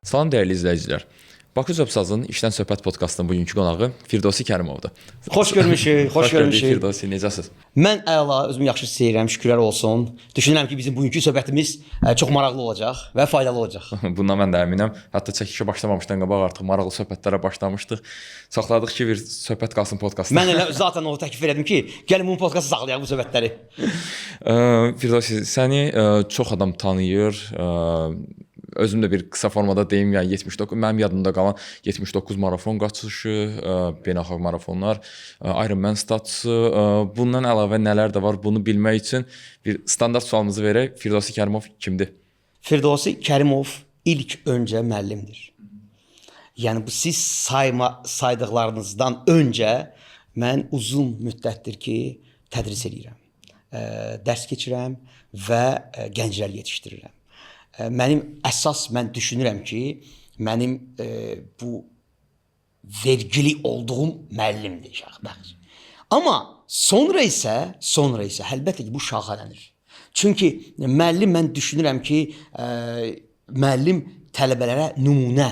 Salam dəyərli izləyicilər. Bakı Zöbsazın İşdən Söhbət podkastının bugünkü qonağı Firdevsi Kərimovdur. Xoş görmüşük, xoş görmüşük. Firdevsi, necəsiz? Mən əla, özümü yaxşı hiss edirəm, şükürlər olsun. Düşünürəm ki, bizim bugünkü söhbətimiz çox maraqlı olacaq və faydalı olacaq. Bundan mən də əminəm. Hətta çəkişə başlamamışdan qabaq artıq maraqlı söhbətlərə başlamışdıq. Saxladıq ki, bir söhbət qalsın podkastda. Mən elə zaten onu təklif elədim ki, gəlin bu podkastı saxlayaq bu söhbətləri. Firdevsi, səni çox adam tanıyır. Özüm də bir qısa formada deyim, yəni 79, mənim yadımda qalan 79 marafon qaçışı, beynəlxalq marafonlar, Ironman statusu, bundan əlavə nələr də var, bunu bilmək üçün bir standart sualımızı verək. Firdevsi Kərimov kimdir? Firdevsi Kərimov ilk öncə müəllimdir. Yəni bu siz saydıqlarınızdan öncə mən uzun müddətdir ki, tədris edirəm, dərs keçirəm və gənclər yetişdirirəm. Mən düşünürəm ki, mənim bu vergili olduğum müəllimdir şəxs. Amma sonra isə əlbəttə ki, bu şaxələnir. Çünki müəllim, mən düşünürəm ki, müəllim tələbələrə nümunə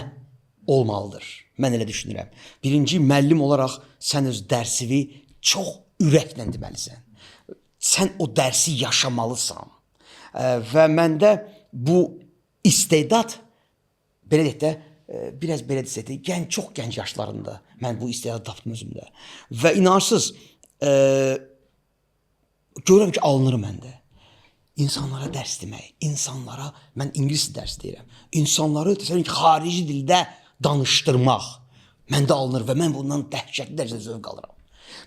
olmalıdır. Mən elə düşünürəm. Birinci, müəllim olaraq sən öz dərsini çox ürəklə deməlisən. Sən o dərsi yaşamalısan. Və məndə bu istedad, belə deyək də, biraz belə desək də, çox gənc yaşlarında mən bu istedadı tapdım özümdə. Və inansız, görürəm ki, alınır məndə. İnsanlara dərs demək, insanlara, mən ingilis dərs deyirəm, insanları xarici dildə danışdırmaq məndə alınır və mən bundan dəhşətli dərəcədə zövq alıram.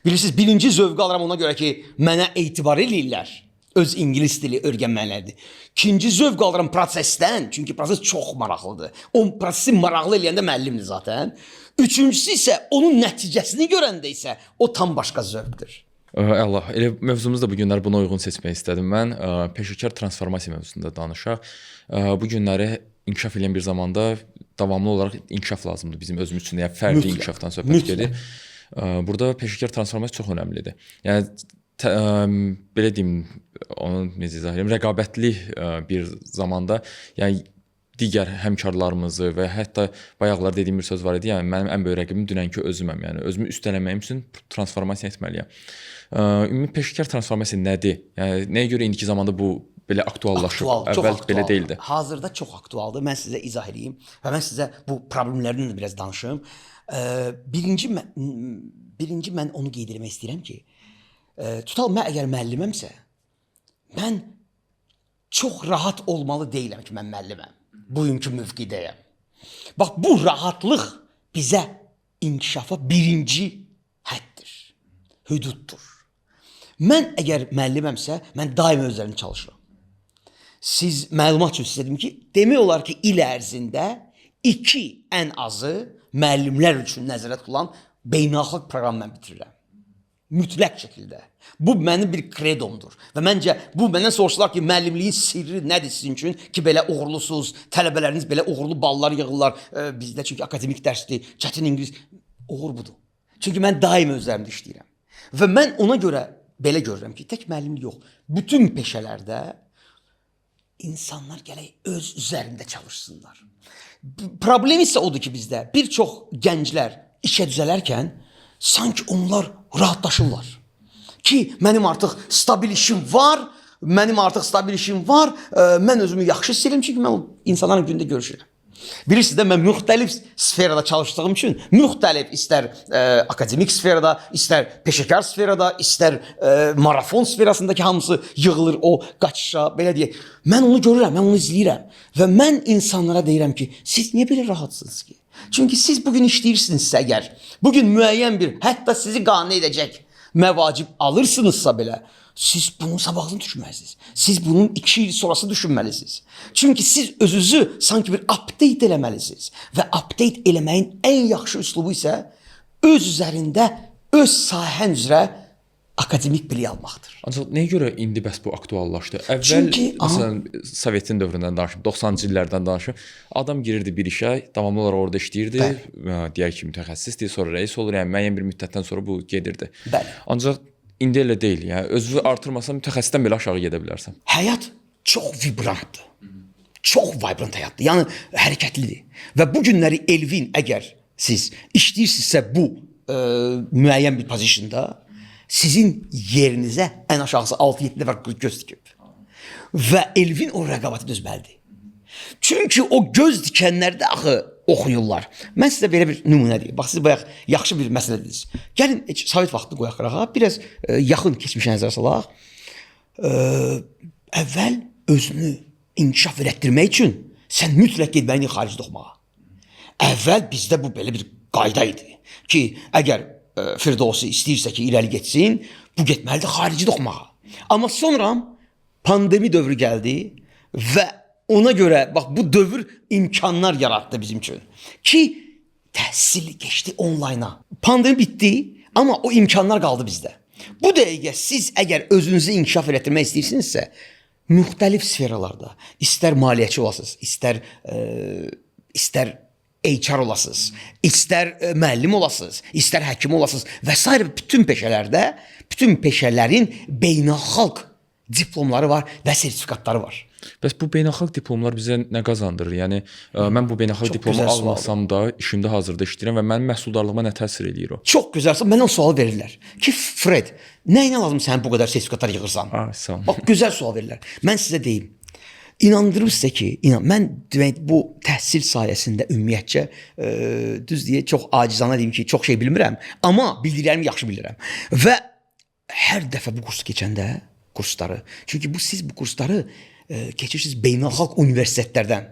Bilirsiniz, birinci zövq alıram ona görə ki, mənə etibar eləyirlər. Öz ingilis dili öyrənməlidir. İkinci zövq alıram prosesdən, çünki proses çox maraqlıdır. O prosesi maraqlı eləyəndə müəllimdir zaten. Üçüncüsü isə onun nəticəsini görəndə isə o tam başqa zövqdür. Allah, elə mövzumuz da bu günlər buna uyğun seçmək istədim mən. Peşəkar transformasiya mövzusunda danışaq. Bu günləri inkişaf edən bir zamanda davamlı olaraq inkişaf lazımdır bizim özümüz üçün. Yəni fərdi inkişafdan söhbət gedir. Burada peşəkar transformasiya çox önəmlidir. Yəni belə deyim, onu necə izah edeyim, rəqabətli bir zamanda, yəni digər həmkarlarımızı və hətta bayaqlar dediyim bir söz var idi, yəni mənim ən böyük rəqibim dünənki özüməm, yəni özümü üstələnməyim üçün transformasiya etməliyəm. Ümumi peşəkar transformasiya nədir? Yəni nəyə görə indiki zamanda bu belə aktuallaşıb? Əvvəl belə deyildi. Hazırda çox aktualdır. Mən sizə izah edeyim və mən sizə bu problemlərdən də biraz danışım. Birinci mən onu qeyd etmək istəyirəm ki, tutal mən əgər müəlliməmsə, mən çox rahat olmalı deyiləm ki, mən müəlliməm. Bugünkü mövqidəyəm. Bax, bu rahatlıq bizə inkişafa birinci həddir, hüduddur. Mən əgər müəlliməmsə, mən daim özlərini çalışıram. Siz məlumat üçün sizə dedim ki, demək olar ki, il ərzində 2 ən azı müəllimlər üçün nəzərdə tutulan beynəlxalq proqram mən bitirirəm. Mütləq şəkildə. Bu mənim bir kredomdur. Və məncə bu məndən soruşdular ki, müəllimliyin sirri nədir sizin üçün ki, belə uğurlusuz, tələbələriniz belə uğurlu ballar yığırlar. Bizdə çünki akademik dərsdir, çətin ingilis. Uğur budur. Çünki mən daim özlərimdə işləyirəm. Və mən ona görə belə görürəm ki, tək müəllimlik yox, bütün peşələrdə insanlar gələk öz üzərində çalışsınlar. Problem isə odur ki, bizdə bir çox gənclər işə düzələrkən sanki onlar rahatlaşırlar. Ki, mənim artıq stabil işim var, mən özümü yaxşı hiss edirəm, çünki mən insanların gündə görüşürəm. Bilirsiniz də, mən müxtəlif sferada çalışdığım üçün, müxtəlif istər akademik sferada, istər peşəkar sferada, istər marafon sferasındakı hamısı yığılır o qaçışa, belə deyək. Mən onu görürəm, mən onu izləyirəm və mən insanlara deyirəm ki, siz niyə belə rahatsınız ki? Çünki siz bugün işləyirsinizsə əgər, bugün müəyyən bir, hətta sizi qane edəcək məvacib alırsınızsa belə, siz bunun sabahını düşünməlisiniz. Siz bunun 2 il sonrası düşünməlisiniz. Çünki siz özünüzü sanki bir update eləməlisiniz. Və update eləməyin ən yaxşı üslubu isə öz üzərində, öz sahən üzrə akademik bilik almaqdır. Ancaq nəyə görə indi bəs bu aktuallaşdı? Əvvəl, məsələn, Sovetin dövründən danışım, 90-cı illərdən danışım, adam girirdi bir işə, davamlı olaraq orada işləyirdi, deyək ki, mütəxəssisdir, sonra rəis olur, yəni müəyyən bir müddətdən sonra bu gedirdi. Bəli. Ancaq indi elə deyil, yəni özünü artırmasan mütəxəssisdən belə aşağı gedə bilərsən. Həyat çox vibrantdır. çox vibrant həyatdır. Yəni hərəkətlidir. Və bu günləri Elvin əgər siz işləyirsinizsə bu müəyyən bir pozisyonda sizin yerinizə ən aşağısı 6-7 nəfər göz dikib. Və Elvin o rəqabətə dözməlidir. Çünki o göz dikənlərdə axı oxuyurlar. Mən sizə belə bir nümunə deyim. Bax, siz bayaq yaxşı bir məsələ dediniz. Gəlin, Sovet vaxtını qoyaq qırağa, biraz yaxın keçmişə nəzər salaq. Əvvəl özünü inkişaf elətdirmək üçün sən mütləq getməliydin xaricdə oxumağa. Əvvəl bizdə bu belə bir qayda idi ki, əgər Firdovsi istəyirsə ki, irəli getsin, bu getməlidir xaricdə oxumağa. Amma sonra pandemi dövrü gəldi və ona görə bax bu dövr imkanlar yaratdı bizim üçün ki, təhsil keçdi onlayna. Pandemi bitdi, amma o imkanlar qaldı bizdə. Bu dəqiqə siz əgər özünüzü inkişaf elətdirmək istəyirsinizsə, müxtəlif sferalarda, istər maliyyəçi olasınız, istər HR olasınız, istər müəllim olasınız, istər həkim olasınız və s. bütün peşələrdə, bütün peşələrin beynəlxalq diplomları var və sertifikatları var. Bəs bu beynəlxalq diplomlar bizə nə qazandırır? Yəni mən bu beynəlxalq diplomu almasam da işimdə hazırda işləyirəm və mənim məhsuldarlığıma nə təsir eləyir o? Çox gözəl. Mənə o sual verirlər ki, Fred, nəyinə lazım sən bu qədər sertifikatlar yığırsan? Sağ ol. Bax, gözəl sual verirlər. Mən sizə deyim. İnandırım sizə ki, mən demək bu təhsil sayəsində ümumiyyətcə düz deyə çox acizanə deyim ki, çox şey bilmirəm, amma bildiklərimi yaxşı bilirəm. Və hər dəfə bu kursu keçəndə çünki siz bu kursları keçirsiniz beynəlxalq universitetlərdən.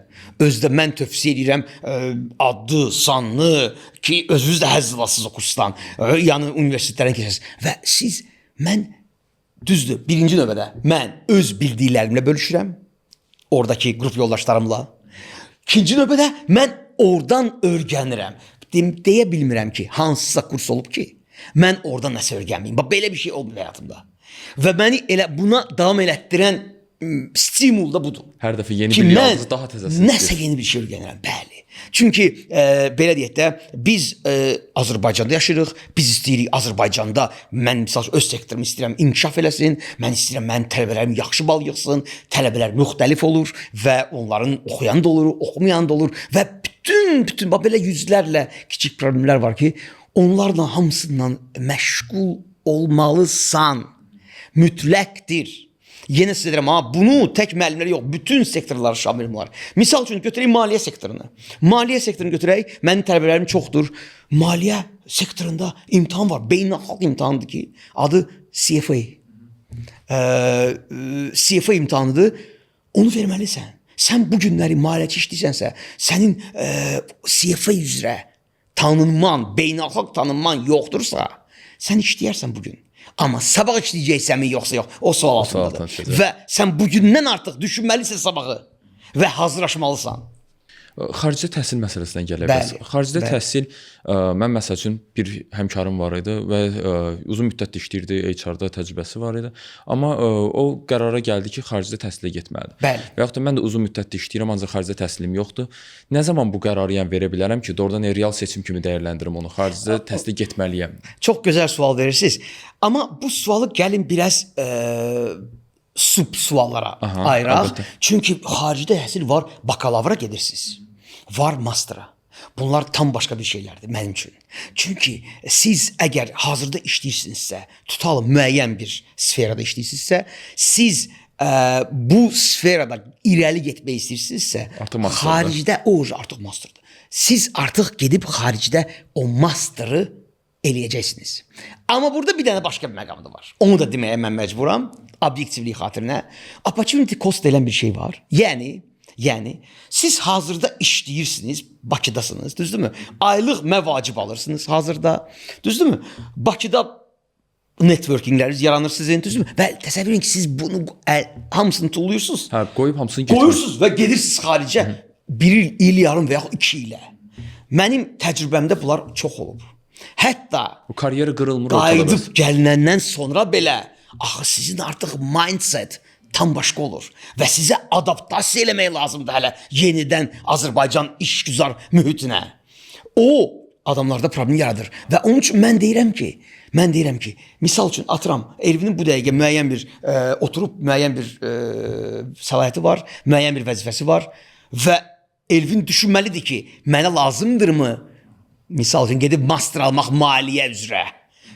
Özdə mən tövsiyə edirəm adlı, sanlı ki, özünüz də həzz alasınız o kursdan. Yəni universitetlərdən keçirsiniz. Və siz, mən düzdür, birinci növbədə mən öz bildiklərimlə bölüşürəm. Oradakı qrup yoldaşlarımla. İkinci növbədə mən oradan öyrənirəm. Deyə bilmirəm ki, hansısa kurs olub ki, mən oradan nəsə öyrənməyim. Bax, belə bir şey olmuyor həyatımda. Və məni elə buna davam elətdirən stimul da budur. Hər dəfə yeni bir yazı daha təzəsiz. Nəsə yeni bir şey öyrənirəm, bəli. Çünki belə deyək də, biz Azərbaycanda yaşayırıq, biz istəyirik Azərbaycanda, mən misal öz sektorumu istəyirəm inkişaf eləsin, mən istəyirəm mənim tələbələrim yaxşı bal yığsın, tələbələr müxtəlif olur və onların oxuyan da olur, oxumayan da olur və bütün belə yüzlərlə kiçik problemlər var ki, onlarla hamısından məşğul olmalısan. Mütləqdir. Yenə sizə deyirəm, bunu tək müəllimlər yox, bütün sektorlar şamil var. Misal üçün götürək maliyyə sektorunu. Maliyyə sektorunu götürək, mənim tələbələrim çoxdur. Maliyyə sektorunda imtahan var, beynəlxalq imtahandır ki, adı CFA. CFA imtahanıdır. Onu verməlisən. Sən bu günləri maliyyəçi işləyirsənsə, sənin CFA üzrə tanınman, beynəlxalq tanınman yoxdursa, sən işləyərsən bugün. Amma sabah işləyəcəksənmi yoxsa yox, o sual altındadır. Və sən bugündən artıq düşünməlisən sabahı və hazırlaşmalısan. Xaricdə təhsil məsələsindən gələ bilər. Xaricdə təhsil, mən məsəl üçün bir həmkarım var idi və uzun müddət işləyirdi, HR-da təcrübəsi var idi. Amma o qərara gəldi ki, xaricdə təhsilə getməlidir. Və yaxud da mən də uzun müddət işləyirəm, ancaq xaricdə təhsilim yoxdur. Nə zaman bu qərarı verə bilərəm ki, doğrudan real seçim kimi dəyərləndirim onu, xaricdə təhsilə getməliyəm? Çox gözəl sual verirsiniz. Amma bu sualı gəlin biraz sub suallara ayıraq. Çünki xaricdə təhsil var, bakalavra gedirsiniz. Var mastra. Bunlar tam başqa bir şeylərdir mənim üçün. Çünki siz əgər hazırda işləyirsinizsə, tutalım müəyyən bir sferada işləyirsinizsə, siz bu sferada irəli getmək istəyirsinizsə, xaricdə o artıq masterdır. Siz artıq gedib xaricdə o masterı eləyəcəksiniz. Amma burada bir dənə başqa bir məqam da var. Onu da deməyə mən məcburam, obyektivlik xatirinə. Opportunity cost deyilən bir şey var. Yəni, siz hazırda işləyirsiniz, Bakıdasınız, düzdürmü? Aylıq məvacib alırsınız hazırda, düzdürmü? Bakıda networkingləriniz yaranır sizin, düzdürmü? Və təsəvvür edin ki, siz bunu hamısını tulluyursunuz. Qoyub hamısını getmir. Qoyursunuz və gedirsiniz xaricə bir il yarım və yaxud 2 ilə. Mənim təcrübəmdə bunlar çox olub. Hətta bu karyera qırılmır. Qayıdıb gəlinəndən sonra belə, axı sizin artıq mindset tam başqa olur və sizə adaptasiya eləmək lazımdır hələ yenidən Azərbaycan işgüzar mühitinə. O adamlarda problem yaradır. Və onun üçün mən deyirəm ki, misal üçün atıram, Elvinin bu dəqiqə müəyyən bir oturub müəyyən bir səlahiyyəti var, müəyyən bir vəzifəsi var və Elvin düşünməlidir ki, mənə lazımdırmı misal üçün gedib master almaq maliyyə üzrə,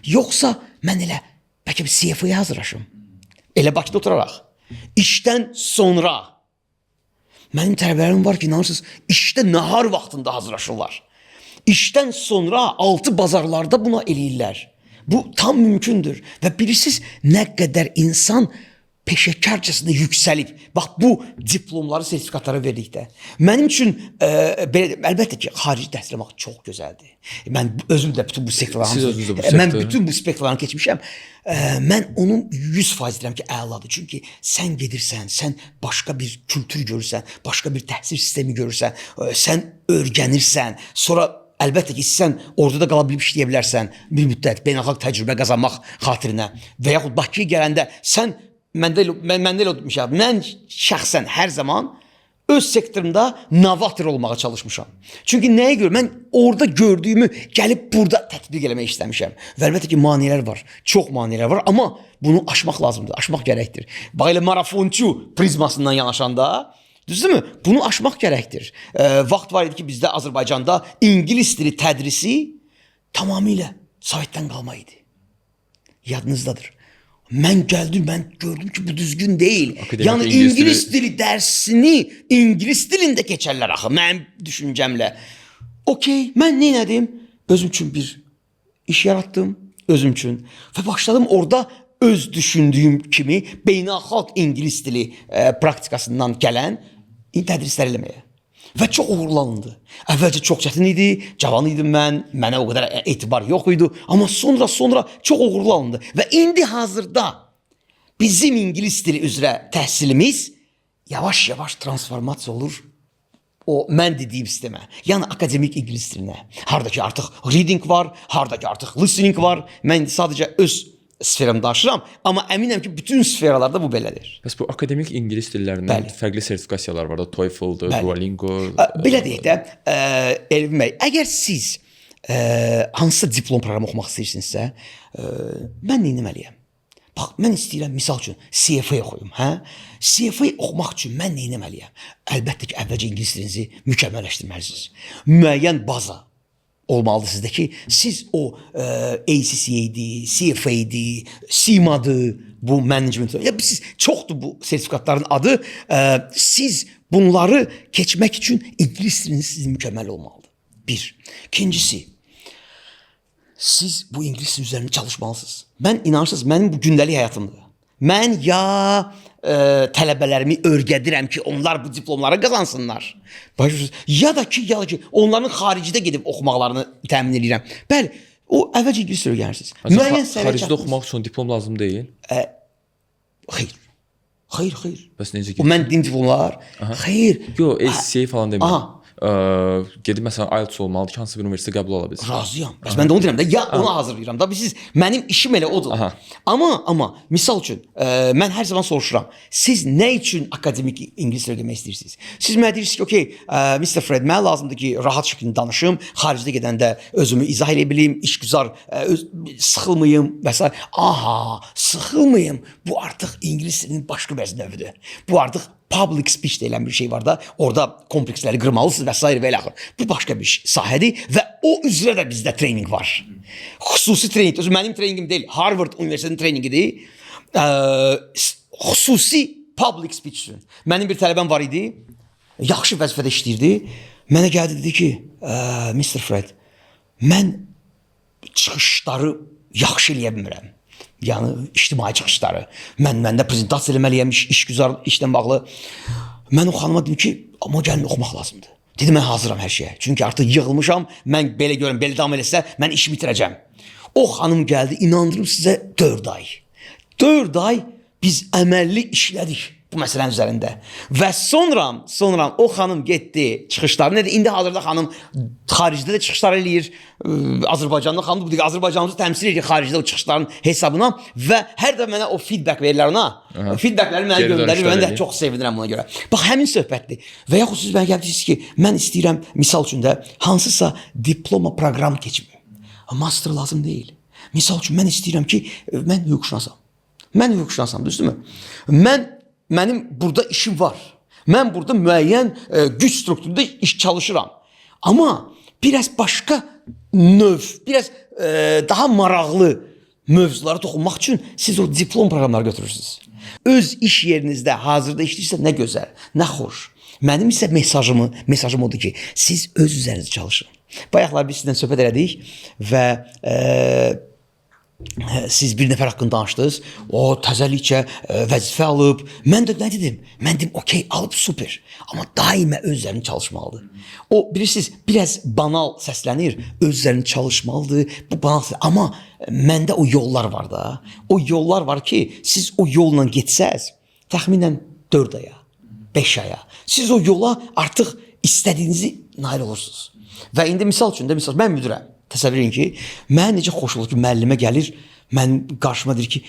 yoxsa mən elə bəlkə bir CFA-ya hazırlaşım. Elə Bakıda oturaraq. İşdən sonra mənim tələbələrim var ki, inanırsınız, işdə nahar vaxtında hazırlaşırlar. İşdən sonra 6 bazarlarda buna eləyirlər. Bu tam mümkündür. Və bilirsiniz, nə qədər insan peşəkarcasına yüksəlib. Bax, bu diplomları, sertifikatları verdikdə. Mənim üçün, əlbəttə ki, xarici təhsil almaq çox gözəldir. Mən özüm də bütün bu spektrlarını keçmişəm. Mən onun 100% deyirəm ki, əladır. Çünki sən gedirsən, sən başqa bir kültür görürsən, başqa bir təhsil sistemi görürsən, sən öyrənirsən, sonra əlbəttə ki, sən orada da qala bilib işləyə bilərsən bir müddət, beynəlxalq təcrübə qazanmaq xatirinə və yaxud Bakıya gələndə sən məndə elə olmuşam. Mən şəxsən hər zaman öz sektorumda novator olmağa çalışmışam. Çünki nəyə görə? Mən orada gördüyümü gəlib burada tətbiq eləmək istəmişəm. Və əlbəttə ki, maneələr var. Çox maneələr var. Amma bunu aşmaq lazımdır. Aşmaq gərəkdir. Bax, elə marafonçu prizmasından yanaşanda, düzdürmü? Bunu aşmaq gərəkdir. Vaxt var idi ki, bizdə Azərbaycanda ingilis dili tədrisi tamamilə Sovetdən qalma idi. Yadınızdadır. Mən gəldim, mən gördüm ki, bu düzgün deyil. Yəni ingilis dili dərsini ingilis dilində keçərlər axı, mənim düşüncəmlə. Okey, mən nə edim? Özüm üçün bir iş yaratdım, özüm üçün. Və başladım orada öz düşündüyüm kimi beynəlxalq ingilis dili praktikasından gələn tədrislər eləməyə. Və çox uğurlandı. Əvvəlcə çox çətin idi, cavan idim mən, mənə o qədər etibar yox idi. Amma sonra çox uğurlandı. Və indi hazırda bizim ingilis dili üzrə təhsilimiz yavaş-yavaş transformasiya olur o mən dediyim sistemə. Yəni akademik ingilis dilinə. Harada ki artıq reading var, harada ki artıq listening var. Mən sadəcə öz sferamda aşıram, amma əminəm ki, bütün sferalarda bu belədir. Bəs bu akademik ingilis dillərindən fərqli sertifikasiyalar var da, TOEFL-dır, Duolingo. Belə deyək də, Elvin bəy, əgər siz hansısa diplom proqramı oxumaq istəyirsinizsə, mən nə etməliyəm? Bax, mən istəyirəm, misal üçün, CFA oxuyum, hə? CFA oxumaq üçün mən nə etməliyəm? Əlbəttə ki, əvvəlcə ingilis dilinizi mükəmməlləşdirməlisiniz. Müəyyən baza olmalıdır sizdə ki, siz o ACCA-dir, CFA-dir, CIMA-dır, bu management, siz çoxdur bu sertifikatların adı. Siz bunları keçmək üçün ingilis diliniz sizin mükəmməl olmalıdır. Bir. İkincisi, siz bu ingilis dili üzərində çalışmalısınız. Mən inanırsınız, mənim bu gündəlik həyatımdır. Mən ya tələbələrimi öyrədirəm ki, onlar bu diplomları qazansınlar. Ya da ki, onların xaricdə gedib oxumaqlarını təmin edirəm. Bəli, o əvvəlcə ingilis dili öyrənirsiniz. Xaricdə oxumaq üçün diplom lazım deyil? Xeyr. Bəs necə gedib? Mən dediyim diplomlar, xeyr. Yox, ACCA falan demirəm. Gedib məsələn IELTS olmalıdır ki, hansı bir universitetə qəbul ala bilsin. Razıyam. Bəs mən də onu deyirəm də, ya ona hazırlayıram da, siz mənim işim elə odur. Amma misal üçün mən hər zaman soruşuram. Siz nə üçün akademik ingilis dili öyrənmək istəyirsiniz? Siz mənə deyirsiniz ki, okey, Mr. Fred, mənə lazımdır ki, rahat şəkildə danışım, xaricdə gedəndə özümü izah edə bilim, işgüzar, sıxılmayım və s. Aha, sıxılmayım. Bu artıq ingilis dilinin başqa bir növüdür. Bu artıq public speech deyilən bir şey var da, orada kompleksləri qırmalısınız və s. və elə axır. Bu başqa bir sahədir və o üzrə də bizdə treyning var. Xüsusi treyning, mənim treyningim deyil, Harvard Universitetinin treyningidir. Xüsusi public speech üçün. Mənim bir tələbəm var idi, yaxşı vəzifədə işləyirdi. Mənə gəldi, dedi ki, Mr. Fred, mən çıxışları yaxşı eləyə bilmirəm. Yəni, ictimai çıxışları. Məndə prezentasiya eləməliyəm, işgüzar, işlə bağlı. Mən o xanıma dedim ki, amma gəlin oxumaq lazımdır. Dedim, mən hazıram hər şeyə. Çünki artıq yığılmışam, mən belə görəm, belə davam eləsə, mən işi bitirəcəm. O xanım gəldi, inandırım sizə 4 ay. 4 ay biz əməlli işlədik. bu məsələnin üzərində. Və sonra o xanım getdi çıxışları nədir? İndi hazırda xanım xaricdə də çıxışlar eləyir. Azərbaycanlı xanım bu Azərbaycanımızı təmsil edir xaricdə o çıxışların hesabına və hər də mənə o feedback verirlər ona. Feedbackləri mənə göndərir, mən də çox sevinirəm buna görə. Bax həmin söhbətdir. Və yaxud siz mənə gəldirsiniz ki, mən istəyirəm misal üçün də hansısa diploma proqram keçim. Master lazım deyil. Misal üçün mən istəyirəm ki, mən hüquqşünasam. Mən hüquqşünasam, düzdürmü? Mənim burada işim var. Mən burada müəyyən güc strukturunda iş çalışıram. Amma biraz başqa növ, biraz daha maraqlı mövzulara toxunmaq üçün siz o diplom proqramları götürürsünüz. Öz iş yerinizdə hazırda işləyirsə nə gözəl, nə xoş. Mənim isə mesajım odur ki, siz öz üzərinizə çalışın. Bayaqlar biz sizdən söhbət elədik və siz bir nəfər haqqında danışdınız. O təzəlikcə vəzifə alıb. Mən də nə dedim? Mən dedim, okey, alıb super. Amma daima öz üzərində çalışmalıdır. O bilirsiniz, biraz banal səslənir. Öz üzərində çalışmalıdır. Bu banal səslənir. Amma məndə o yollar var da. O yollar var ki, siz o yolla getsəz, təxminən 4 aya, 5 aya. Siz o yola artıq istədiyinizi nail olursunuz. Və indi misal üçün də, mən müdirəm. Təsəvvür edin ki, mən necə xoş olur ki, müəllimə gəlir, mən qarşıma deyir ki,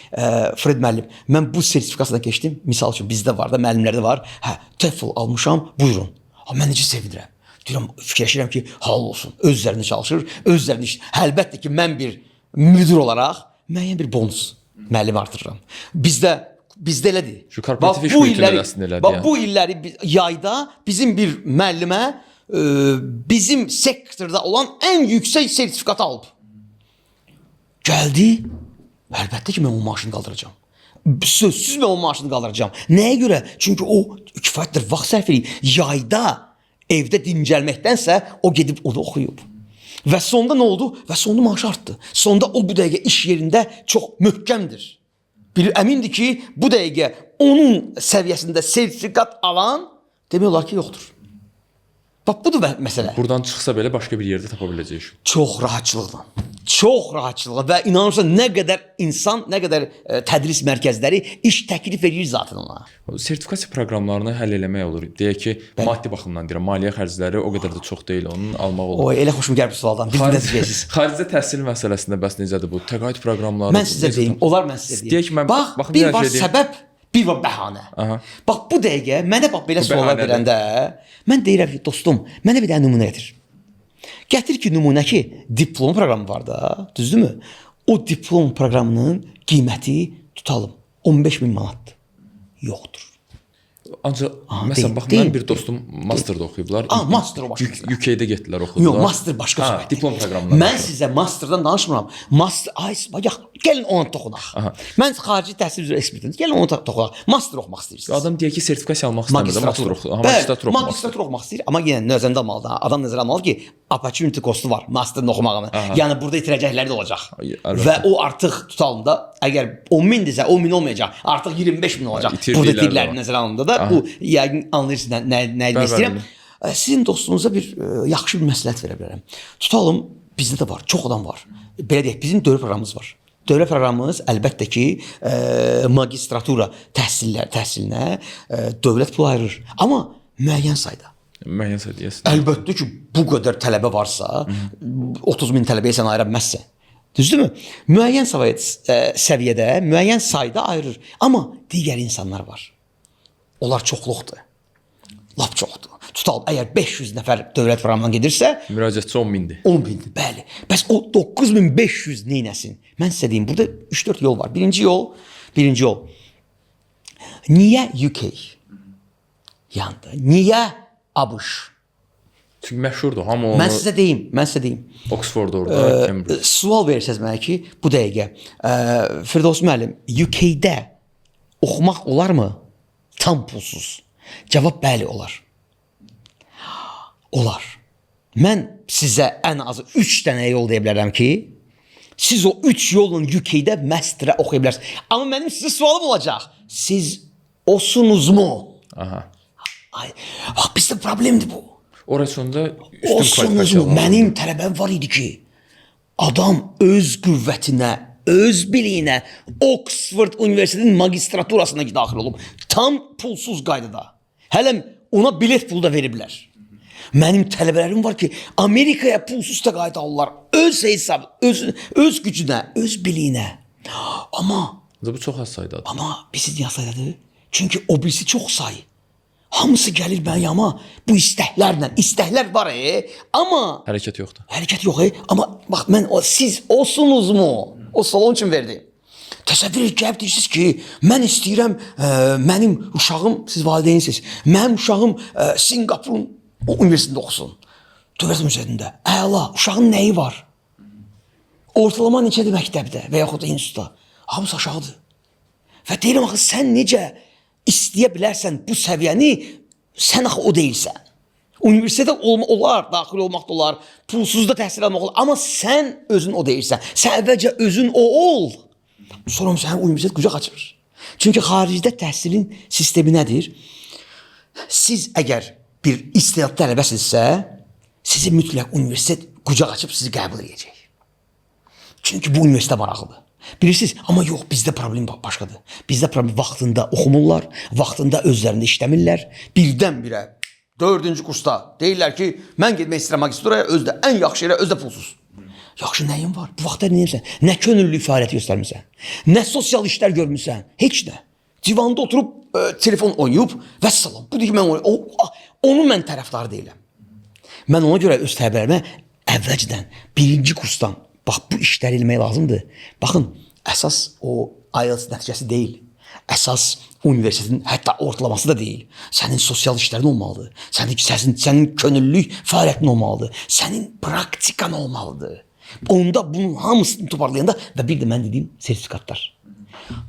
Fred müəllim, mən bu sertifikasiyadan keçdim. Misal üçün bizdə var da, müəllimlərdə var. Hə, TOEFL almışam, buyurun. Mən necə sevinirəm. Deyirəm, fikirləşirəm ki, halal olsun. Öz üzərində çalışır, öz üzərində işləyir. Əlbəttə ki, mən bir müdir olaraq müəyyən bir bonus müəllimi artırıram. Bizdə elədir. Şu korporativ iş mühitində əslində elədir. Bax, bu illəri yayda bizim bir müəllimə bizim sektorda olan ən yüksək sertifikatı alıb. Gəldi, əlbəttə ki, mən onun maaşını qaldıracağam. Sözsüz mən onun maaşını qaldıracağam. Nəyə görə? Çünki o kifayətdir vaxt sərf edir. Yayda evdə dincəlməkdənsə o gedib onu oxuyub. Və sonda nə oldu? Və sonda maaşı artdı. Sonda o bu dəqiqə iş yerində çox möhkəmdir. Əmindir ki, bu dəqiqə onun səviyyəsində sertifikat alan demək olar ki, yoxdur. Bax, budur məsələ. Buradan çıxsa belə başqa bir yerdə tapa biləcək. Çox rahatçılıqla. Çox rahatçılıqla və inanırsan nə qədər insan, nə qədər tədris mərkəzləri iş təklif edir zaten ona. Sertifikasiya proqramlarını həll eləmək olur. Deyək ki, maddi baxımdan deyirəm, maliyyə xərcləri o qədər də çox deyil, onun almaq olur. Oy, elə xoşum gəlir bu sualdan. Biz necəsiz? Xaricdə təhsil məsələsində bəs necədir bu? Təqaüd proqramları. Mən sizə deyim, onlar mən sizə deyim. Deyək ki, bax, bir var səbəb, bir var bəhanə. Bax, bu dəqiqə mənə bax belə suallar verəndə mən deyirəm ki, dostum, mənə bir dənə nümunə gətir. Gətir ki, nümunə ki, diplom proqramı var da, düzdürmü? O diplom proqramının qiyməti tutalım 15.000 manatdır. Yoxdur. Ancaq məsələn bax mən bir dostum masterda oxuyublar. Master o başqa. UK-də getdilər oxudular. Yox, master başqa söhbətdir. Diplom proqramından. Mən sizə masterdan danışmıram. Bax, gəlin ona toxunaq. Mən xarici təhsil üzrə ekspertim. Gəlin ona toxunaq. Master oxumaq istəyirsiniz. Adam deyək ki, sertifikasiya almaq istəmir, magistratura oxumaq istəyir, amma yenə nəzərdə almalıdır. Adam nəzərə almalı ki, opportunity costu var masterin oxumağının. Yəni burada itirəcəkləri də olacaq. Və o artıq tutalımda əgər 10.000-dirsə 10.000 olmayacaq. Artıq 25.000 olacaq. Burada itirləri nəzərə alınanda da bu yəqin anlayırsınız nə demək istəyirəm. Sizin dostunuza bir yaxşı bir məsləhət verə bilərəm. Tutalım, bizdə də var, çox adam var. Belə deyək, bizim dövrə proqramımız var. Dövrə proqramımız əlbəttə ki, magistratura təhsilinə dövlət pul ayırır. Amma müəyyən sayda. Müəyyən sayda. Əlbəttə ki, bu qədər tələbə varsa, 30.000 tələbəyə sən ayıra bilməzsən. Düzdürmü? Müəyyən səviyyədə, müəyyən sayda ayırır. Amma digər insanlar var. Onlar çoxluqdur. Lap çoxdur. Tutalım, əgər 500 nəfər dövlət proqramından gedirsə, müraciətçi 10.000-dir. 10.000-dir, bəli. Bəs o 9.500 neynəsin? Mən sizə deyim, burada 3-4 yol var. Birinci yol. Niyə UK yandı? Niyə ABŞ? Çünki məşhurdur, hamı onu... Mən sizə deyim. Oxford orada, Cambridge. Sual verirsəz mənə ki, bu dəqiqə, Firdaus müəllim, UK-də oxumaq olarmı? Tam pulsuz. Cavab bəli, olar. Olar. Mən sizə ən azı 3 dənə yol deyə bilərəm ki, siz o 3 yolla UK-də masterə oxuya bilərsiniz. Amma mənim sizə sualım olacaq. Siz osunuzmu? Bax, bizdə problemdir bu. Orasında üstün kvalifikasiya var. Mənim tələbəm var idi ki, adam öz qüvvətinə öz biliyinə Oxford Universitetinin magistraturasına daxil olub. Tam pulsuz qaydada. Hələ ona bilet pulu da veriblər. Mənim tələbələrim var ki, Amerikaya pulsuz da qayıt alırlar. Öz hesabı, öz gücünə, öz biliyinə. Amma Bu çox az saydadır. birisi niyə saydadır? Çünki o birisi çox say. Hamısı gəlir mənim yanıma bu istəklərlə. İstəklər var, amma Hərəkət yoxdur. hərəkət yox, amma bax mən siz olsunuzmu? O salon üçün verdi. Təsəvvür edib deyirsiniz ki, mən istəyirəm mənim uşağım, siz valideynsiniz, mənim uşağım Singapurun o universitetində oxusun. Dövlət universitetində. Əla, uşağın nəyi var? Ortalama neçədir məktəbdə və yaxud da institutda? Hamısı aşağıdır. Və deyirəm axı sən necə istəyə bilərsən bu səviyyəni, sən axı o deyilsən. Universitetə olar, daxil olmaq da olar, pulsuz da təhsil almaq olar, amma sən özün o deyilsən. Sən əvvəlcə özün o ol. Sonra sən universitet qucaq açır. Çünki xaricdə təhsilin sistemi nədir? Siz əgər bir istedadlı tələbəsinizsə, sizi mütləq universitet qucaq açıb sizi qəbul edəcək. Çünki bu universitet maraqlıdır. Bilirsiniz, amma yox, bizdə problem başqadır. Bizdə problem vaxtında oxumurlar, vaxtında özlərində işləmirlər. Birdən-birə 4-cü kursda deyirlər ki, mən getmək istəyirəm magistraturaya, özdə ən yaxşı yerə, özdə pulsuz. Yaxşı nəyin var? Bu vaxtda neyəsən? Nə könüllülük fəaliyyəti göstərmirsən? Nə sosial işlər görmürsən? Heç nə. Divanda oturub telefon oynayıb və salam. Bu deyir ki, onun mən tərəfdarı deyiləm. Mən ona görə öz tələbələrimə əvvəlcədən 1-ci kursdan bax bu işləri eləmək lazımdır. Baxın, əsas o IELTS nəticəsi deyil. Əsas universitetin hətta ortalaması da deyil. Sənin sosial işlərin olmalıdır. Sənin könüllülük fəaliyyətin olmalıdır. Sənin praktikan olmalıdır. Onda bunun hamısını toparlayanda və bir də mən dediyim sertifikatlar.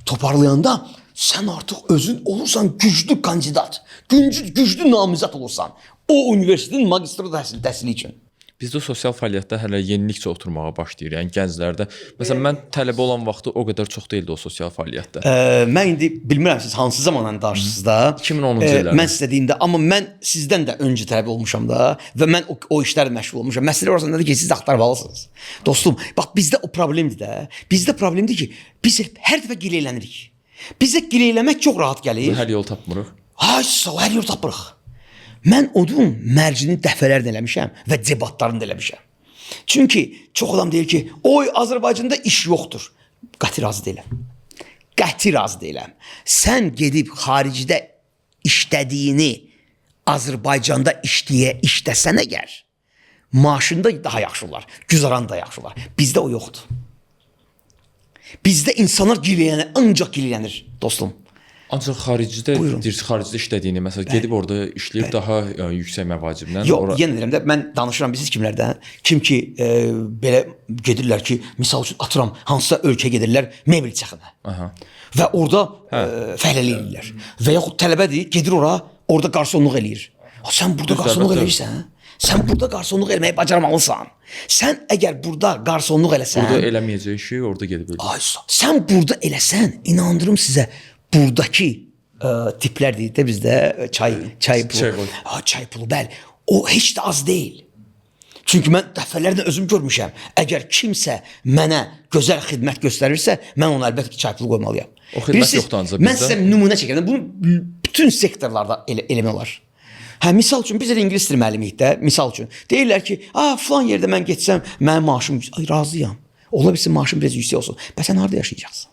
Toparlayanda sən artıq özün olursan güclü kandidat, güclü namizəd olursan o universitetin magistratura təhsili üçün. Bizdə sosial fəaliyyətdə hələ yenilikcə oturmağa başlayır. Yəni gənclərdə. Məsələn, mən tələbə olan vaxtı o qədər çox deyildi o sosial fəaliyyətdə. Mən indi bilmirəm siz hansı zamanla danışırsınız da. 2010-cu illərdə. Mən sizə deyim də, amma mən sizdən də öncə tələbə olmuşam da və mən o işlərlə məşğul olmuşam. Məsələ orasındadır ki, siz axtarmalısınız. Dostum, bax bizdə o problemdir də. Bizdə problemdir ki, biz hər dəfə gilələnirik. Bizə gilələmək çox rahat gəlir. Hər yol tapmırıq. Ay, sağ hər yol tapırıq. Mən onun mərcini dəfələrlə eləmişəm və debatlarını da eləmişəm. Çünki çox adam deyir ki, oy Azərbaycanda iş yoxdur. Qəti razı deyiləm. Qəti razı deyiləm. Sən gedib xaricdə işlədiyini Azərbaycanda işləsən əgər, maaşında daha yaxşı olar, güzaran da yaxşı olar. Bizdə o yoxdur. Bizdə insanlar giləyənir, ancaq giləyənir, dostum. Ancaq xaricdə işlədiyini, məsələn, gedib orada işləyib daha yüksək məvaciblə. Yox, yenə deyirəm də, mən danışıram bilirsiniz kimlərdən. Kim ki, belə gedirlər ki, misal üçün atıram, hansısa ölkəyə gedirlər, mebel çəxinə. Və orada fəhləlik edirlər. Və yaxud tələbədir, gedir ora, orada qarsonluq eləyir. Sən burada qarsonluq eləyirsən, sən burada qarsonluq eləməyi bacarmalısan. Sən əgər burada qarsonluq eləsən... Burada eləməyəcək işi, orada gedib eləyir. Ay, sən burada eləsən, inandırım sizə, buradakı tiplər deyil də bizdə çay pulu, bəli. O heç də az deyil. Çünki mən dəfələrlə özüm görmüşəm. Əgər kimsə mənə gözəl xidmət göstərirsə, mən ona əlbəttə ki, çay pulu qoymalıyam. O xidmət yoxdur ancaq bizdə. Mən sizə nümunə çəkirəm. Bunu bütün sektorlarda eləmək olar. Misal üçün biz də ingilis dili müəllimiyik də, misal üçün. Deyirlər ki, filan yerdə mən getsəm, mənim maaşım, razıyam. Ola bilsin maaşım biraz yüksək olsun. Bəs sən harada yaşayacaqsın?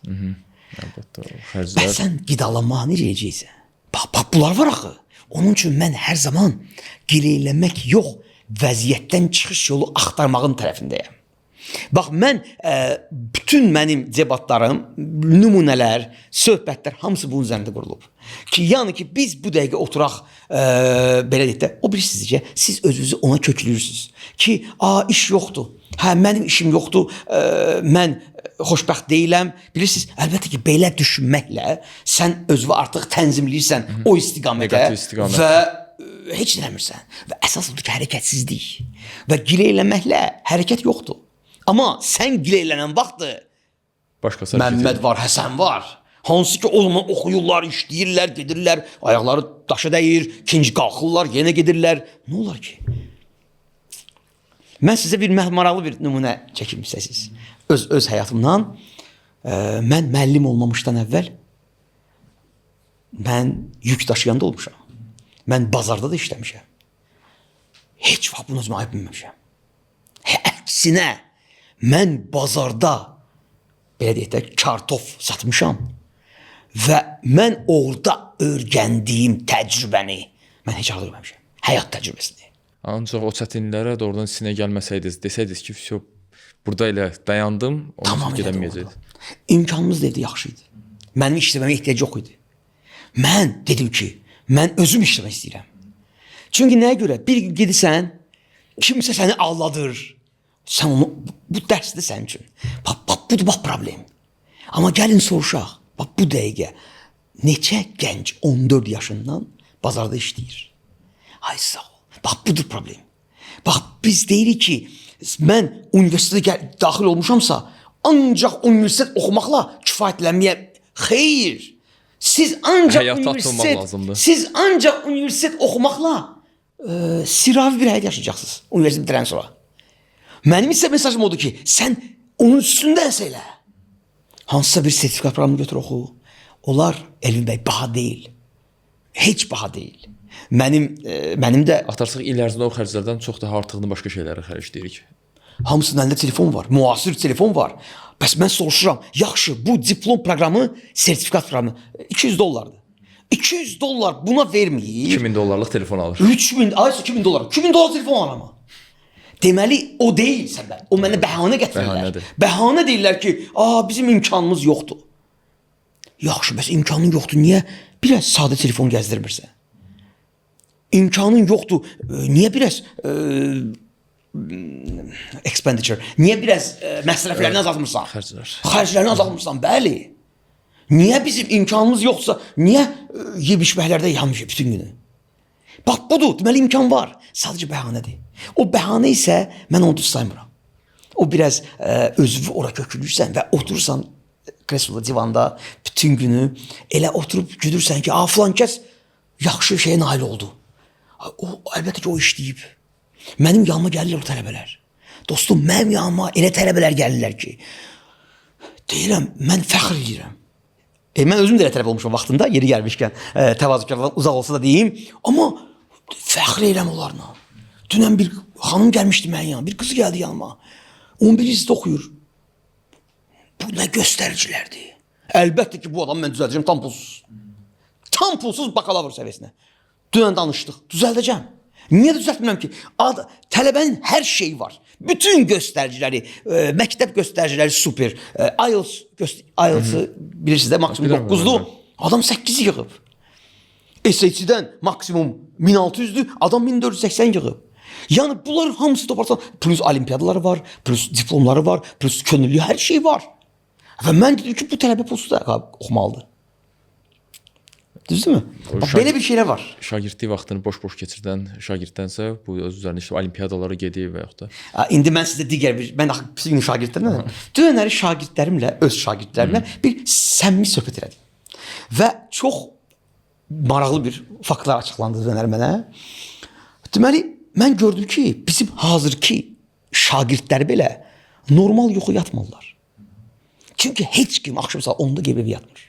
Əlbəttə, xərclər. Bəs sən qidalanmağa necə edəcəksən? Bax, bunlar var axı. Onun üçün mən hər zaman gileyləmək yox, vəziyyətdən çıxış yolu axtarmağın tərəfindəyəm. Bax, mən bütün mənim debatlarım, nümunələr, söhbətlər hamısı bunun üzərində qurulub. Ki, yəni ki, biz bu dəqiqə oturaq, belə deyək də, o bilirsiniz ki, siz özünüzü ona köklüyürsünüz. Ki, iş yoxdur, mənim işim yoxdur, mən xoşbəxt deyiləm. Bilirsiniz, əlbəttə ki, belə düşünməklə sən özünü artıq tənzimləyirsən o istiqamətə və heç eləmirsən. Və əsas odur ki, hərəkətsizlik. Və gileyləməklə hərəkət yoxdur. Amma sən gileylənən vaxtı Məmməd var, Həsən var. Hansı ki, o zaman oxuyurlar, işləyirlər, gedirlər, ayaqları daşa dəyir, ikinci qalxırlar, yenə gedirlər. Nə olar ki? Mən sizə bir maraqlı bir nümunə çəkim istəsiniz. Öz həyatımdan. Mən müəllim olmamışdan əvvəl mən yük daşıyanda olmuşam. Mən bazarda da işləmişəm. Heç vaxt bunu özümə ayıb bilməmişəm. Əksinə, mən bazarda belə deyək də kartof satmışam və mən orada öyrəndiyim təcrübəni mən heç ağlı görməmişəm. Həyat təcrübəsidir. Ancaq o çətinliklərə doğrudan sinə gəlməsəydiniz, desəydiniz ki, "Vəsə, burada elə dayandım, onu gedəməyəcəkdim." İmkanımız da evdə yaxşı idi. Mənim işləməyə ehtiyac yox idi. Mən dedim ki, mən özüm işləmək istəyirəm. Çünki nəyə görə? Bir gün gedirsən, kimsə səni aldadır. Sən onu, bu dərsdir sənin üçün. Budur bax problem. Amma gəlin soruşaq, bax bu dəqiqə neçə gənc 14 yaşından bazarda işləyir. Ay sağ ol. Bax budur problem. Bax biz deyirik ki, mən universitetə daxil olmuşamsa, ancaq universitet oxumaqla kifayətlənməyə xeyr. Siz ancaq universitet oxumaqla siravi bir həyat yaşayacaqsınız universitet bitirən sonra. Mənim isə mesajım odur ki, sən onun üstündənsə elə. Hansısa bir sertifikat programını götür oxu. Onlar Elvin bəy baha deyil. Heç baha deyil. Mənim də Atarsaq il ərzində o xərclərdən çox daha artığını başqa şeylərə xərcləyirik. Hamısının əlində telefon var, müasir telefon var. Bəs mən soruşuram, yaxşı, bu diplom proqramı, sertifikat proqramı $200. $200 buna verməyib. $2000 telefon alır. 3000, aysa $2000. $2000 telefon var amma. Deməli o deyil səbəb. O mənə bəhanə gətirirlər. Bəhanə deyirlər ki, bizim imkanımız yoxdur. Yaxşı, bəs imkanın yoxdur, niyə biraz sadə telefon gəzdirmirsən? İmkanın yoxdur, niyə biraz expenditure, niyə biraz məsrəflərini azaltmırsan? Xərclərini azaltmırsan, bəli. Niyə bizim imkanımız yoxsa, niyə yeyib-içməklərdə yanmışıq bütün günü? Bax budur, deməli imkan var. Sadəcə bəhanədir. O bəhanə isə mən onu düz saymıram. O biraz özünü ora kökülürsən və oturursan kresloda, divanda bütün günü elə oturub güdürsən ki, filan kəs yaxşı şeyə nail oldu. O əlbəttə ki, o işləyib. Mənim yanıma gəlirlər o tələbələr. Dostum, mənim yanıma elə tələbələr gəlirlər ki, deyirəm, mən fəxr edirəm. Mən özüm də elə tələbə olmuşum vaxtında, yeri gəlmişkən, təvazökarlardan uzaq olsa da deyim. Amma fəxr edirəm onlarla. Dünən bir xanım gəlmişdi mənim yanıma, bir qızı gəldi yanıma. 11-ci sinifdə oxuyur. Bu nə göstəricilərdir. Əlbəttə ki, bu adam mən düzəldəcəm tam pulsuz. Tam pulsuz bakalavr səviyyəsinə. Dünən danışdıq, düzəldəcəm. Niyə düzəltmirəm ki? Tələbənin hər şeyi var. Bütün göstəriciləri, məktəb göstəriciləri super. IELTS-ı bilirsiniz də, maksimum 9-dur. Adam 8 yığıb. SAT-dən maksimum 1600-dür, adam 1480 yığıb. Yəni bunların hamısı toparsan, plus olimpiyadaları var, plus diplomları var, plus könüllü hər şey var. Və mən dedim ki, bu tələbə pulsuz da oxumalıdır. Düzdürmü? Belə bir şeylər var. Şagirdlik vaxtını boş-boş keçirdən şagirdənsə, bu öz üzərində işte olimpiyadalara gedir və yaxud da. İndi mən sizə digər bir, mən bir gün şagirdlərimlə, dünənləri şagirdlərimlə, öz şagirdlərimlə bir səmimi söhbət elədim. Və çox maraqlı bir faktlar açıqlandı dünənləri mənə. Deməli, mən gördüm ki, bizim hazırki şagirdlər belə normal yuxu yatmırlar. Çünki heç kim axşam saat 10-da gəlib yatmır.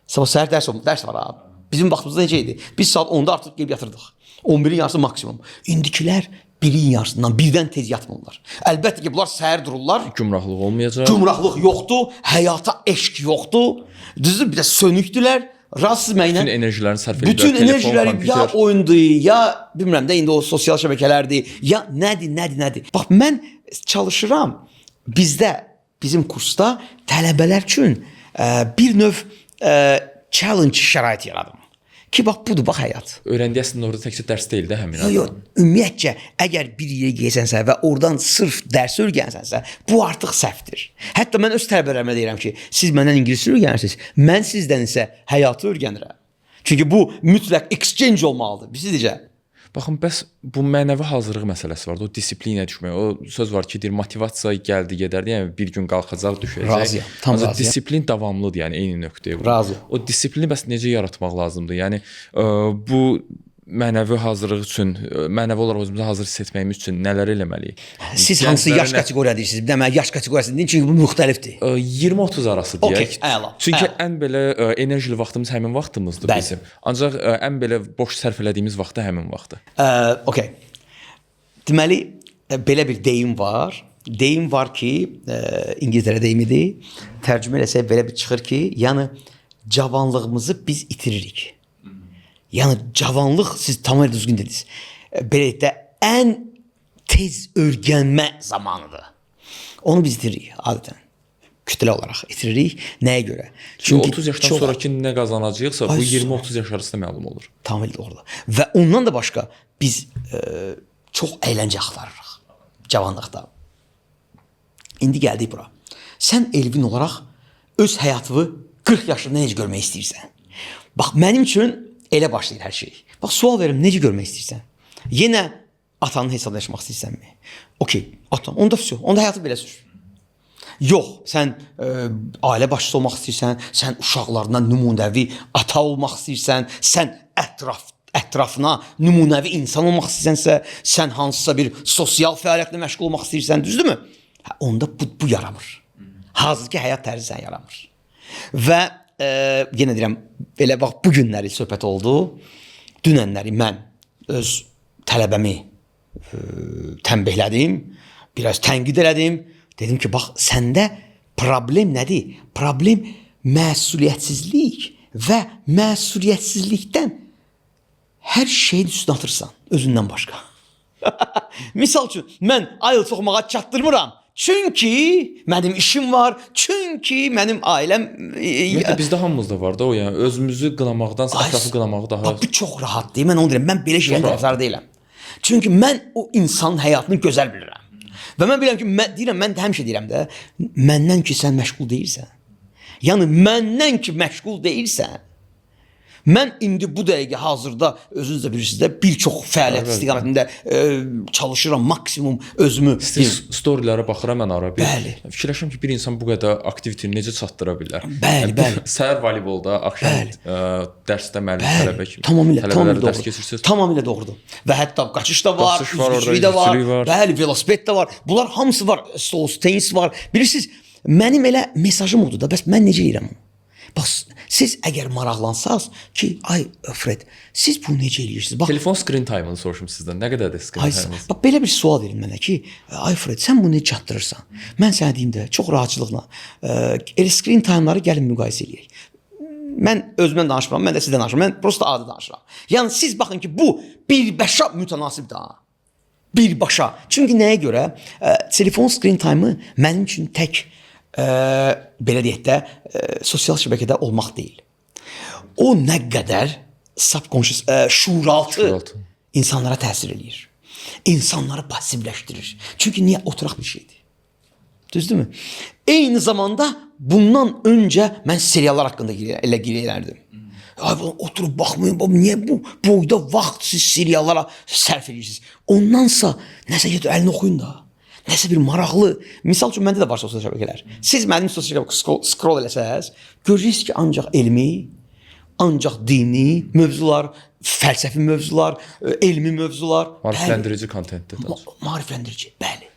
Sabah səhər dərs var abi. Bizim vaxtımızda necə idi? Biz saat 10-da artıq gəlib yatırdıq. 11-in yarısı maksimum. İndikilər 1-in yarısından birdən tez yatmırlar. Əlbəttə ki, bunlar səhər dururlar. Gümrahlıq olmayacaq. Gümrahlıq yoxdur, həyata eşq yoxdur. Düzdür, bir də sönükdülər. Rahatsız mənlə. Bütün enerjilərini sərf edirlər. Bütün enerjiləri ya oyundur, ya bilmirəm də indi o sosial şəbəkələrdir, ya nədir. Bax, mən çalışıram, bizim kursda tələbələr üçün bir növ challenge şərait yaradım. Ki, bax, budur, bax, həyat. Öyrəndiyi əslində orada təkcə dərs deyil də həmin. Yox, ümumiyyətcə, əgər bir yerə gelsənsə və oradan sırf dərs öyrənsənsə, bu artıq səhvdir. Hətta mən öz tələbələrimə deyirəm ki, siz məndən ingiliscə öyrənirsiniz, mən sizdən isə həyatı öyrənirəm. Çünki bu mütləq exchange olmalıdır, bilirsizcə. Baxın, bəs bu mənəvi hazırlıq məsələsi vardı, o disiplinə düşmək. O söz var ki, deyir, motivasiya gəldi, gedərdi, yəni bir gün qalxacaq, düşəcək. Razıyam, tam razıyam. Disiplin davamlıdır, yəni eyni nöqtəyə. Razıyam. O disiplini bəs necə yaratmaq lazımdır? Yəni bu mənəvi hazırlıq üçün, mənəvi olaraq özümüzü hazır hiss etməyimiz üçün nələr eləməliyik? Siz hansı yaş kateqoriya deyirsiniz? Deməli yaş kateqoriyası deyin çünki bu müxtəlifdir. 20-30 arası deyək. Okey, əla. Çünki ən belə enerjili vaxtımız həmin vaxtımızdır Bəli. bizim. Ancaq ən belə boş sərf elədiyimiz vaxt da həmin vaxtdır. Okey. Deməli belə bir deyim var. Deyim var ki, İngiltərə deyimidir. Tərcümə eləsək belə bir çıxır ki, yəni cavanlığımızı biz itiririk. Yəni cavanlıq siz tamamilə düzgün dediniz. Belə də ən tez öyrənmə zamanıdır. Onu biz itiririk adətən. Kütlə olaraq itiririk. Nəyə görə? Çünki 30 yaşdan sonraki nə qazanacağıqsa bu 20-30 yaş arasında məlum olur. Tamamilə doğrudur. Və ondan da başqa biz çox əyləncə axtarırıq cavanlıqda. İndi gəldik bura. Sən Elvin olaraq öz həyatını 40 yaşında necə görmək istəyirsən? Bax, mənim üçün elə başlayır hər şey. Bax, sual verim, necə görmək istəyirsən? Yenə atanın hesablaşmaq istəyirsənmi? Okey, atan, onda все, onda həyatı belə sür. Yox, sən ailə başçısı olmaq istəyirsən, sən uşaqlarına nümunəvi ata olmaq istəyirsən, sən ətrafına nümunəvi insan olmaq istəyirsənsə, sən hansısa bir sosial fəaliyyətlə məşğul olmaq istəyirsən, düzdürmü? Onda bu yaramır. Hazırki həyat tərzi sən yaramır. Və yenə deyirəm, elə bax bu günləri söhbət oldu. Dünənləri mən öz tələbəmi tənbihlədim, biraz tənqid elədim. Dedim ki, bax səndə problem nədir? Problem məsuliyyətsizlik və məsuliyyətsizlikdən hər şeyin üstünə atırsan, özündən başqa. Misal üçün, mən IELTS oxumağa çatdırmıram. Çünki mənim işim var, çünki mənim ailəm... Ümumiyyətlə, bizdə hamımızda var da o, yəni özümüzü qınamaqdansa ətrafı qınamağı daha... Bax, bu çox rahat deyil, mən onu deyirəm, mən belə şeylərin tərəfdarı deyiləm. Çünki mən o insanın həyatını gözəl bilirəm. Və mən bilirəm ki, deyirəm, mən həmişə deyirəm də, məndən ki, sən məşğul deyilsən. Yəni, məndən ki, məşğul deyilsən, mən indi bu dəqiqə hazırda özünüz də bilirsiniz də bir çox fəaliyyət istiqamətində çalışıram, maksimum özümü... Storylərə baxıram mən ara bir. Bəli. Fikirləşirəm ki, bir insan bu qədər aktivitini necə çatdıra bilər? Bəli, bəli. Səhər voleybolda, axşam dərsdə müəllim tələbə kimi. Tamamilə dərs keçirsiniz. Tamamilə doğrudur. Və hətta qaçış da var, üzgüçülük də var, bəli, velosiped də var. Bunlar hamısı var, stol tenis var. Bilirsiniz, mənim elə mesajım odur da, bəs mən necə eləyirəm onu? Bax, siz əgər maraqlansaz ki, ay Fred, siz bunu necə eləyirsiniz? Bax, telefon screen time-ını soruşum sizdən. Nə qədərdir screen time-ınız? Bax, belə bir sual verin mənə ki, ay Fred, sən bunu necə çatdırırsan? Mən sənə deyim də, çox rahatçılıqla, elə screen time-ları gəlin müqayisə eləyək. Mən özümdən danışmıram, mən də sizdən danışmıram. Mən prosta adi danışıram. Yəni, siz baxın ki, bu birbaşa mütənasibdir ha. Birbaşa. Çünki nəyə görə? Telefon screen time-ı mənim üçün tək belə deyək də, sosial şəbəkədə olmaq deyil. O nə qədər subconscious, şuuraltı insanlara təsir eləyir. İnsanları pasivləşdirir. Çünki niyə? Oturaq bir şeydir. Düzdürmü? Eyni zamanda bundan öncə mən seriallar haqqında elə girəyərdim. Ay, oturub baxmayın, niyə bu boyda vaxt siz seriallara sərf edirsiniz? Ondansa nəsə gedir, əlini oxuyun da. Nəsə bir maraqlı. Misal üçün, məndə də var sosial şəbəkələr. Siz mənim sosial şəbəkə scroll eləsəz, görürsünüz ki, ancaq elmi, ancaq dini mövzular, fəlsəfi mövzular, elmi mövzular. Maarifləndirici kontentdir. Maarifləndirici, bəli.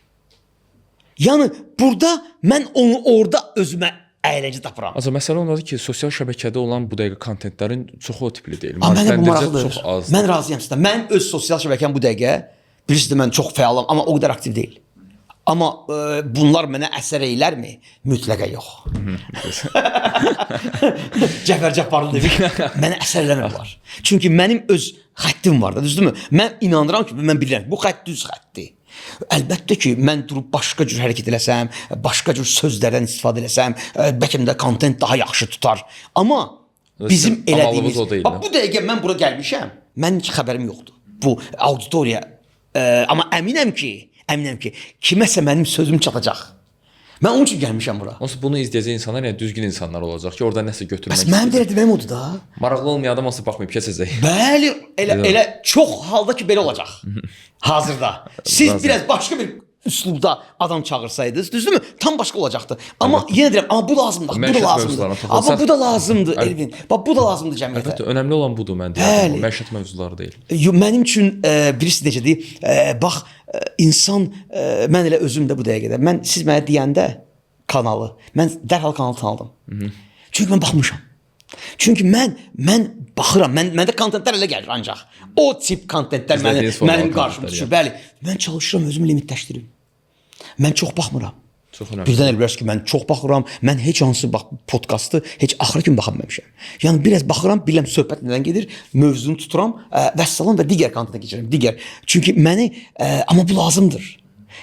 Yəni, burada mən onu orada özümə əyləncə tapıram. Ancaq məsələ ondadır ki, sosial şəbəkədə olan bu dəqiqə kontentlərin çoxu o tipli deyil. Mənə bu maraqlıdır. Çox azdır. Mən razıyam sizdən. Mən öz sosial şəbəkəm bu dəqiqə, bilirsiniz də mən çox fəalam, amma o qədər aktiv deyil. Amma bunlar mənə əsər eylərmi? Mütləqə yox. Cəfər Cabbarlı dedik, mənə əsər eləmirlər. Çünki mənim öz xəttim var da, düzdürmü? Mən inanıram ki, mən bilirəm, bu xətt düz xətdir. Əlbəttə ki, mən durub başqa cür hərəkət eləsəm, başqa cür sözlərdən istifadə eləsəm, bəlkə də kontent daha yaxşı tutar. Amma bizim elədiyimiz... Bu dəqiqə mən bura gəlmişəm, mənim ki, xəbərim yoxdur. Bu auditoriya. Amma əminəm ki, kiməsə mənim sözüm çatacaq. Mən onun üçün gəlmişəm bura. Onsuz bunu izləyəcək insanlar, yəni düzgün insanlar olacaq ki, orada nəsə götürmək istəyir. Bəs mənim dərdiməm odur da. Maraqlı olmayan adam olsa baxmayıb keçəcək. Bəli, elə çox halda ki, belə olacaq. Hazırda. Siz biraz başqa bir üslubda adam çağırsaydınız, düzdürmü? Tam başqa olacaqdı. Amma yenə deyirəm, amma bu lazımdır, bu da Məişət lazımdır. mövzularına Amma toxunsaq- bu da lazımdır Elvin. Bax bu da lazımdır cəmiyyətə. Əlbəttə, önəmli olan budur mən deyirəm. Məişət mövzuları deyil. Mənim üçün birisi necədir? Bax insan mən elə özüm də bu dəqiqədə. Mən siz mənə deyəndə kanalı, mən dərhal kanalı tanıdım. Çünki mən baxmışam. Çünki mən baxıram. Məndə kontentlər elə gəlir ancaq. O tip kontentlər İzlədiyiniz mənim format qarşıma kontentlər, düşür. Bəli. Mən çalışıram özümü limitləşdirim. Mən çox baxmıram. Çox önəmli. Birdən elə bilərsiniz ki, mən çox baxıram. Mən heç hansı podkastı heç axıra kimi baxa bilməmişəm. Yəni biraz baxıram, bilirəm söhbət nədən gedir, mövzunu tuturam, vəssalam və digər kontentə keçirəm. Digər. Çünki məni amma bu lazımdır.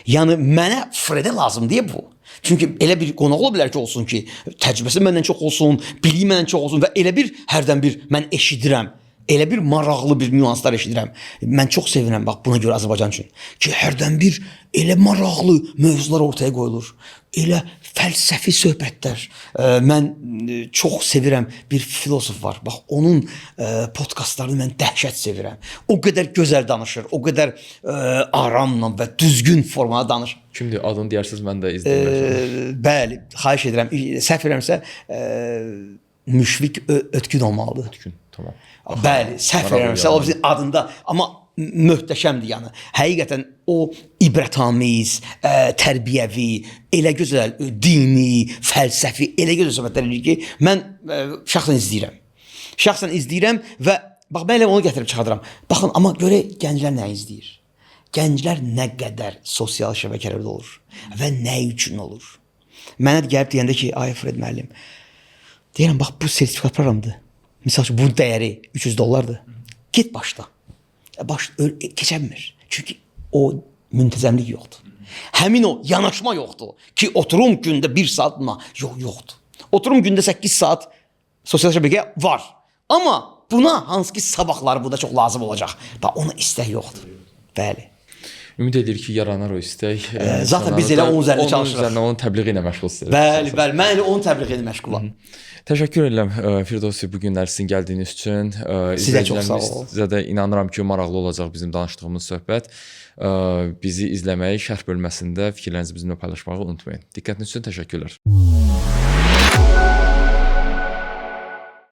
Yəni mənə Fredə lazım deyə bu. Çünki elə bir qonaq ola bilər ki, olsun ki, təcrübəsi məndən çox olsun, biliyi məndən çox olsun və elə bir hərdən bir mən eşidirəm. Elə bir maraqlı bir nüanslar eşidirəm. Mən çox sevinirəm bax buna görə Azərbaycan üçün ki, hərdən bir elə maraqlı mövzular ortaya qoyulur. Elə fəlsəfi söhbətlər. Mən çox sevirəm bir filosof var. Bax onun podkastlarını mən dəhşət sevirəm. O qədər gözəl danışır, o qədər aramla və düzgün formada danışır. Kimdir? Adını deyərsiniz, mən də izləyirəm. Bəli, xahiş edirəm. Səhv eləmirəmsə Müşfiq Ötkün olmalıdır. Gün, tamam. Bəli, səhv eləmirəmsə o bizim adında, amma möhtəşəmdir yəni. Həqiqətən o ibrətamiz, tərbiyəvi, elə gözəl dini, fəlsəfi, elə gözəl söhbətlər edir ki, mən şəxsən izləyirəm. Şəxsən izləyirəm və bax mən elə onu gətirib çıxardıram. Baxın, amma görə gənclər nə izləyir? Gənclər nə qədər sosial şəbəkələrdə olur və nə üçün olur? Mənə gəlib deyəndə ki, ay Fred müəllim, deyirəm, bax bu sertifikat proqramıdır. Misal üçün, bunun dəyəri $300. Get başla. Keçə bilmir. Çünki o müntəzəmlik yoxdur. Həmin o yanaşma yoxdur ki, oturum gündə 1 saat buna. Yoxdur. Oturum gündə 8 saat sosial şəbəkə var. Amma buna hansı ki sabahları bu da çox lazım olacaq. Bax, ona istək yoxdur. Bəli. Ümid edir ki, yaranar o istək. Zaten biz elə onun üzərində çalışırıq. Onun üzərində, onun təbliği ilə məşğulsunuz. Bəli. Mən elə onun təbliği ilə məşğulam. Təşəkkür edirəm Firdovsi, bu günlər sizin gəldiyiniz üçün. Sizə çox sağ olun. Sizə də inanıram ki, maraqlı olacaq bizim danışdığımız söhbət. Bizi izləməyi, şərh bölməsində fikirlərinizi bizimlə paylaşmağı unutmayın. Diqqətiniz üçün təşəkkürlər.